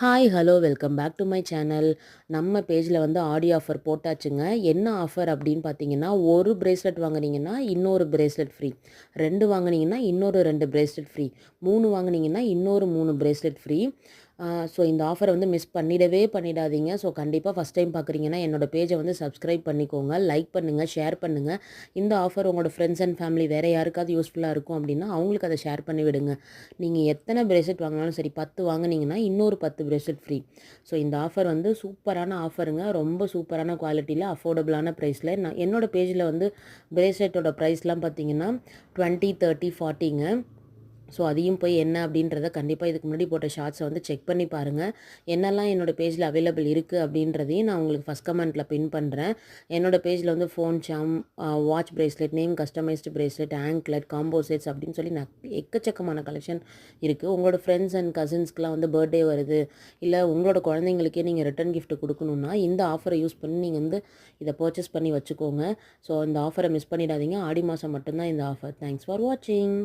Hi hello welcome back to my channel. நம்ம பேஜில் வந்து ஆடியோ ஆஃபர் போட்டாச்சுங்க. என்ன ஆஃபர் அப்படின்னு பார்த்தீங்கன்னா, ஒரு பிரேஸ்லெட் வாங்குனீங்கன்னா இன்னொரு பிரேஸ்லெட் ஃப்ரீ, 2 வாங்குனீங்கன்னா இன்னொரு 2 பிரேஸ்லெட் ஃப்ரீ, 3 வாங்குனீங்கன்னா இன்னொரு 3 பிரேஸ்லெட் ஃப்ரீ. ஸோ இந்த ஆஃபரை வந்து மிஸ் பண்ணிடவே பண்ணிடாதீங்க. ஸோ கண்டிப்பாக ஃபஸ்ட் டைம் பார்க்குறீங்கன்னா என்னோட பேஜை வந்து சப்ஸ்கிரைப் பண்ணிக்கோங்க, லைக் பண்ணுங்கள், ஷேர் பண்ணுங்கள். இந்த ஆஃபர் உங்களோட ஃப்ரெண்ட்ஸ் அண்ட் ஃபேமிலி வேறு யாருக்காவது யூஸ்ஃபுல்லாக இருக்கும் அப்படின்னா அவங்களுக்கு அதை ஷேர் பண்ணி விடுங்க. நீங்கள் எத்தனை பிரேஸ்லெட் வாங்கினாலும் சரி, 10 வாங்குனீங்கன்னா இன்னொரு 10 பிரேஸ்லெட் ஃப்ரீ. ஸோ இந்த ஆஃபர் வந்து சூப்பரான ஆஃபருங்க. ரொம்ப சூப்பரான குவாலிட்டியில் அஃபோர்டபுளான ப்ரைஸில் நான் என்னோட பேஜில் வந்து பிரேஸ்லெட்டோட ப்ரைஸ்லாம் பார்த்தீங்கன்னா 20, 30, 40ங்க. ஸோ அதையும் போய் என்ன அப்படின்றத கண்டிப்பாக இதுக்கு முன்னாடி போட்ட ஷார்ட்ஸை வந்து செக் பண்ணி பாருங்கள். என்னெல்லாம் என்னோடய பேஜில் அவைலபிள் இருக்குது அப்படின்றதையும் நான் உங்களுக்கு ஃபஸ்ட் கமெண்ட்டில் பின் பண்ணுறேன். என்னோடய பேஜில் வந்து phone charm, watch bracelet, name customised bracelet, anklet, combo sets அப்படின்னு சொல்லி எக்கச்சக்கமான கலெக்ஷன் இருக்குது. உங்களோட ஃப்ரெண்ட்ஸ் அண்ட் கசின்ஸ்க்குலாம் வந்து பர்த்டே வருது, இல்லை உங்களோட குழந்தைங்களுக்கே நீங்கள் ரிட்டன் கிஃப்ட் கொடுக்கணுன்னா இந்த ஆஃபரை யூஸ் பண்ணி நீங்கள் வந்து இதை பர்ச்சேஸ் பண்ணி வச்சுக்கோங்க. ஸோ இந்த ஆஃபரை மிஸ் பண்ணிடாதீங்க. ஆடி மாதம் மட்டும்தான் இந்த ஆஃபர். தேங்க்ஸ் ஃபார் வாட்சிங்.